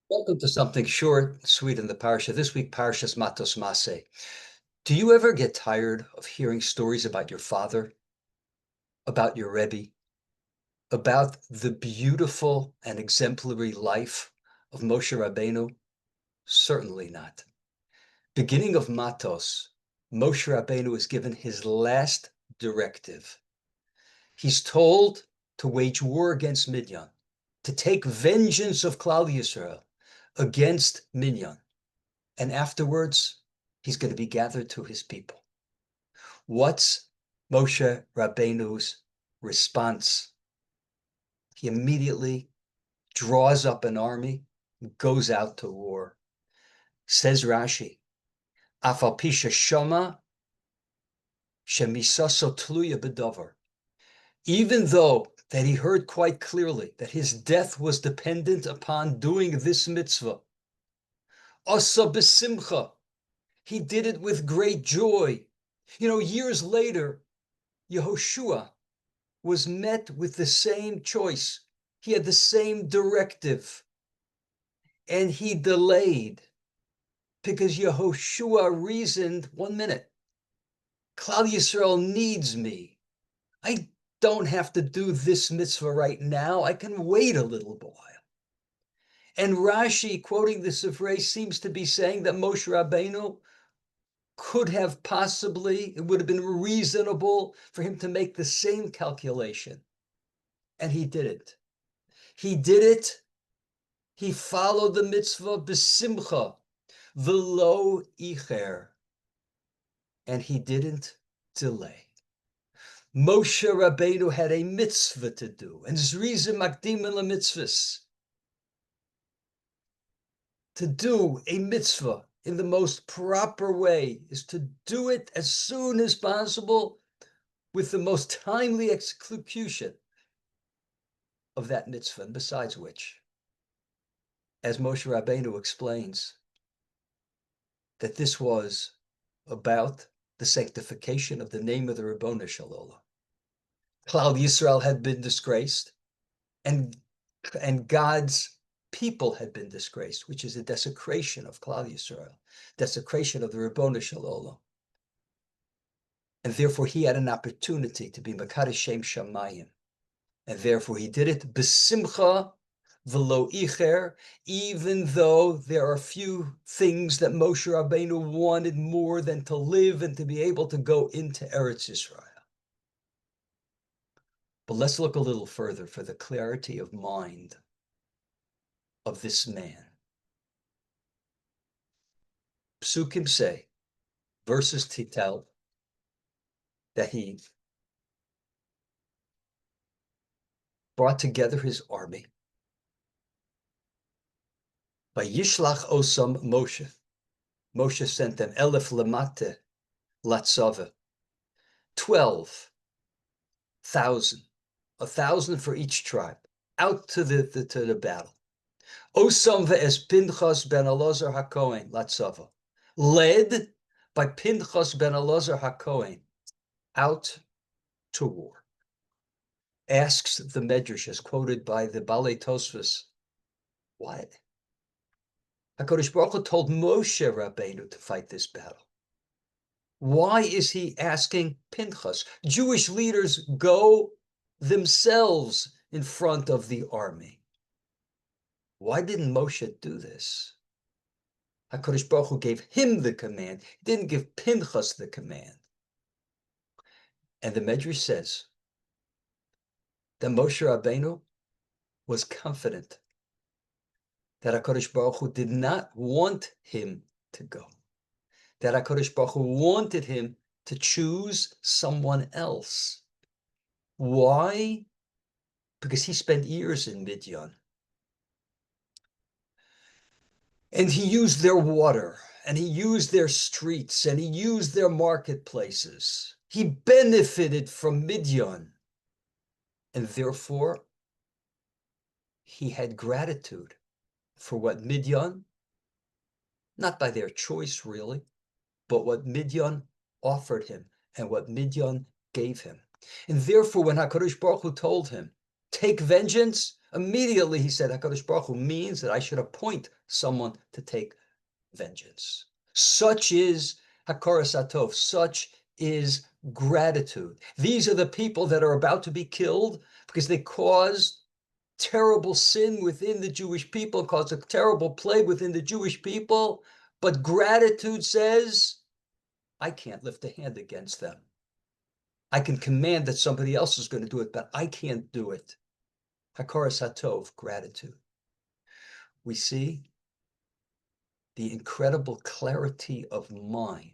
Welcome to something short and sweet in the Parsha. This week, Parshas Matos Masei. Do you ever get tired of hearing stories about your father, about your Rebbe, about the beautiful and exemplary life of Moshe Rabbeinu? Certainly not. Beginning of Matos, Moshe Rabbeinu is given his last directive. He's told to wage war against Midian, to take vengeance of Klal Yisrael against Midian. And afterwards, he's going to be gathered to his people. What's Moshe Rabbeinu's response? He immediately draws up an army, goes out to war. Says Rashi, Afal pisha shama shemisaso tluya bedover. Even though that he heard quite clearly that his death was dependent upon doing this mitzvah, asa besimcha, he did it with great joy. Years later, Yehoshua was met with the same choice. He had the same directive. And he delayed because Yehoshua reasoned, 1 minute, Klal Yisrael needs me. I don't have to do this mitzvah right now. I can wait a little while. And Rashi, quoting the Sifrei, seems to be saying that Moshe Rabbeinu could have possibly, it would have been reasonable for him to make the same calculation. And he didn't. He did it. He followed the mitzvah b'simcha, v'lo icher. And he didn't delay. Moshe Rabbeinu had a mitzvah to do, and zriza makdim mitzvahs. To do a mitzvah in the most proper way is to do it as soon as possible with the most timely execution of that mitzvah. And besides which, as Moshe Rabbeinu explains, that this was about the sanctification of the name of the Ribono Shel Olam. Klal Yisrael had been disgraced, and God's people had been disgraced, which is a desecration of Klal Yisrael, desecration of the Ribono Shel Olam. And therefore he had an opportunity to be Mekadosh Shem Shamayim. And therefore he did it b'simcha v'lo icher, even though there are few things that Moshe Rabbeinu wanted more than to live and to be able to go into Eretz Yisrael. But let's look a little further for the clarity of mind of this man. Psukim say, verses tell that he brought together his army. By Yishlach Osam Moshe. Moshe sent them Elef Lamate Latzava. 12,000, 1,000 for each tribe, out to the battle. Osam ve'es Pinchas ben Elazar HaKohen Latzava, led by Pinchas ben Elazar HaKohen, out to war. Asks the Medrash, as quoted by the Balei Tosfos, what? HaKadosh Baruch Hu told Moshe Rabbeinu to fight this battle. Why is he asking Pinchas? Jewish leaders go themselves in front of the army. Why didn't Moshe do this? HaKadosh Baruch Hu gave him the command. He didn't give Pinchas the command. And the Medrash says that Moshe Rabbeinu was confident that HaKadosh Baruch Hu did not want him to go, that HaKadosh Baruch Hu wanted him to choose someone else. Why? Because he spent years in Midian. And he used their water, and he used their streets, and he used their marketplaces. He benefited from Midian. And therefore, he had gratitude for what Midian, not by their choice really, but what Midian offered him and what Midian gave him. And therefore, when HaKadosh Baruch Hu told him, take vengeance, Immediately he said, HaKadosh Baruch Hu means that I should appoint someone to take vengeance. Such is Hakaras Hatov, such is gratitude. These are the people that are about to be killed because they caused terrible sin within the Jewish people, caused a terrible plague within the Jewish people. But gratitude says, I can't lift a hand against them. I can command that somebody else is going to do it, but I can't do it. Hakaras Hatov, gratitude. We see the incredible clarity of mind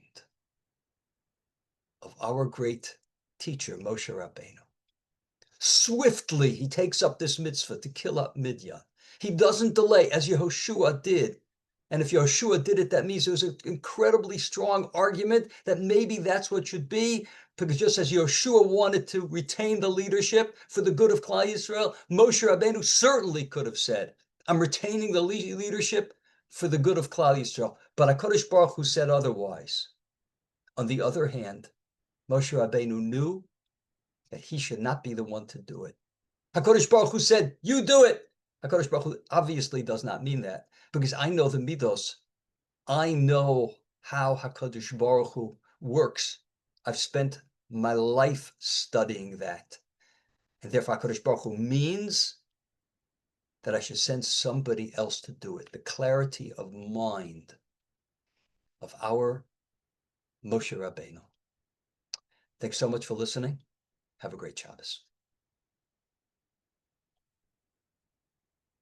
of our great teacher, Moshe Rabbeinu. Swiftly, he takes up this mitzvah to kill up Midian. He doesn't delay, as Yehoshua did. And if Yehoshua did it, that means there was an incredibly strong argument that maybe that's what should be, because just as Yehoshua wanted to retain the leadership for the good of Klal Yisrael, Moshe Rabbeinu certainly could have said, I'm retaining the leadership for the good of Klal Yisrael. But HaKadosh Baruch Hu said otherwise. On the other hand, Moshe Rabbeinu knew that he should not be the one to do it. HaKadosh Baruch Hu said, you do it. HaKadosh Baruch Hu obviously does not mean that, because I know the midos. I know how HaKadosh Baruch Hu works. I've spent my life studying that. And therefore HaKadosh Baruch Hu means that I should send somebody else to do it. The clarity of mind of our Moshe Rabbeinu. Thanks so much for listening. Have a great Shabbos.